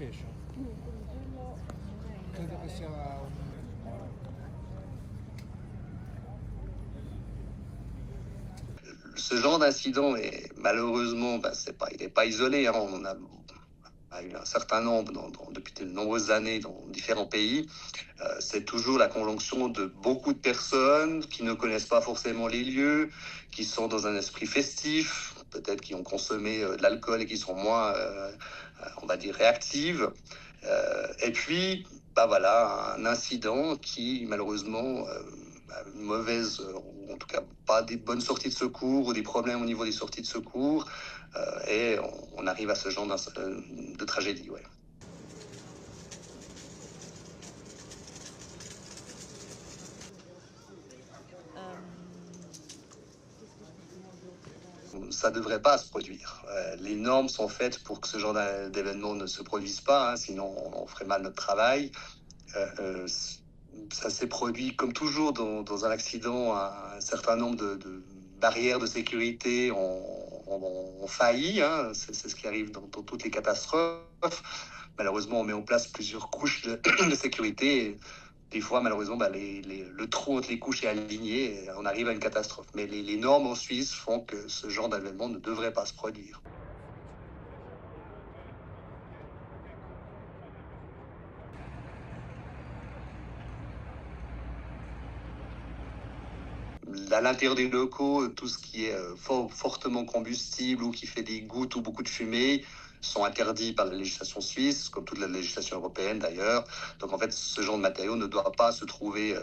location? Credo che sia un... Ce genre d'incident est malheureusement, il n'est pas isolé, hein. On en a eu un certain nombre depuis de nombreuses années dans différents pays. C'est toujours la conjonction de beaucoup de personnes qui ne connaissent pas forcément les lieux, qui sont dans un esprit festif, peut-être qui ont consommé de l'alcool et qui sont moins, on va dire, réactives. Et puis, voilà, un incident qui malheureusement a une mauvaise, ou en tout cas pas des bonnes sorties de secours ou des problèmes au niveau des sorties de secours, et on arrive à ce genre de tragédie. Ouais. Ça ne devrait pas se produire. Les normes sont faites pour que ce genre d'événements ne se produisent pas, hein, sinon on ferait mal notre travail. Euh, Ça s'est produit comme toujours dans un accident, un certain nombre de barrières de sécurité ont failli, hein, c'est ce qui arrive dans toutes les catastrophes. Malheureusement, on met en place plusieurs couches de sécurité. Et des fois, malheureusement, le trou entre les couches est aligné et on arrive à une catastrophe. Mais les normes en Suisse font que ce genre d'événement ne devrait pas se produire. À l'intérieur des locaux, tout ce qui est fortement combustible ou qui fait des gouttes ou beaucoup de fumée sont interdits par la législation suisse, comme toute la législation européenne d'ailleurs. Donc en fait, ce genre de matériau ne doit pas se trouver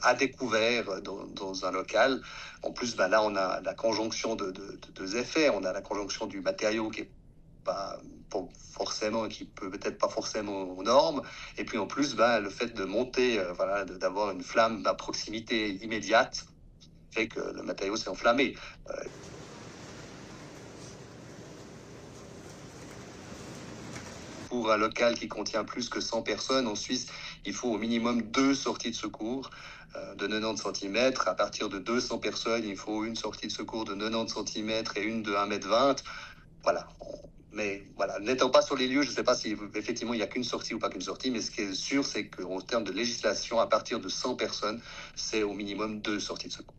à découvert dans un local. En plus, là, on a la conjonction de deux effets. On a la conjonction du matériau qui est pas forcément, qui peut peut-être pas forcément aux normes, et puis en plus, le fait de monter, d'avoir une flamme à proximité immédiate fait que le matériau s'est enflammé. Pour un local qui contient plus que 100 personnes en Suisse, il faut au minimum 2 sorties de secours de 90 cm. À partir de 200 personnes, il faut une sortie de secours de 90 cm et une de 1,20 m. Voilà. Mais voilà, n'étant pas sur les lieux, je ne sais pas si effectivement il n'y a qu'une sortie ou pas qu'une sortie, mais ce qui est sûr, c'est qu'en termes de législation, à partir de 100 personnes, c'est au minimum 2 sorties de secours.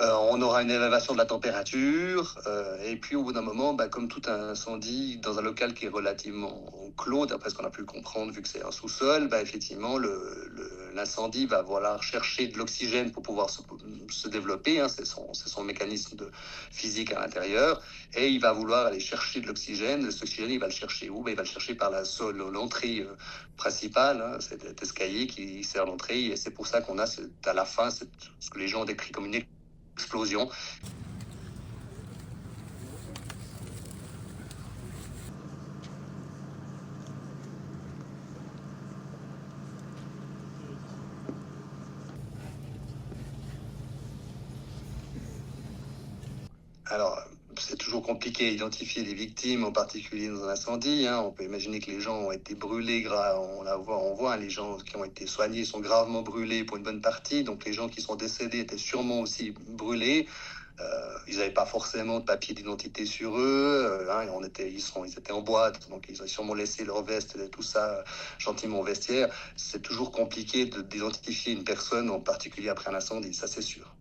On aura une élévation de la température, et puis au bout d'un moment, comme tout incendie dans un local qui est relativement clos, d'après ce qu'on a pu comprendre, vu que c'est un sous-sol, effectivement, l'incendie va vouloir chercher de l'oxygène pour pouvoir se développer, hein, c'est son mécanisme physique à l'intérieur, et il va vouloir aller chercher de l'oxygène. Cet oxygène, il va le chercher où? Il va le chercher par l'entrée principale, hein, cet escalier qui sert l'entrée, et c'est pour ça qu'on a à la fin ce que les gens ont décrit comme une explosion. Alors, c'est toujours compliqué à identifier les victimes, en particulier dans un incendie, hein. On peut imaginer que les gens ont été brûlés, on voit les gens qui ont été soignés sont gravement brûlés pour une bonne partie, donc les gens qui sont décédés étaient sûrement aussi brûlés. Ils n'avaient pas forcément de papier d'identité sur eux, hein, ils étaient en boîte, donc ils ont sûrement laissé leur veste et tout ça gentiment au vestiaire. C'est toujours compliqué d'identifier une personne, en particulier après un incendie, ça c'est sûr.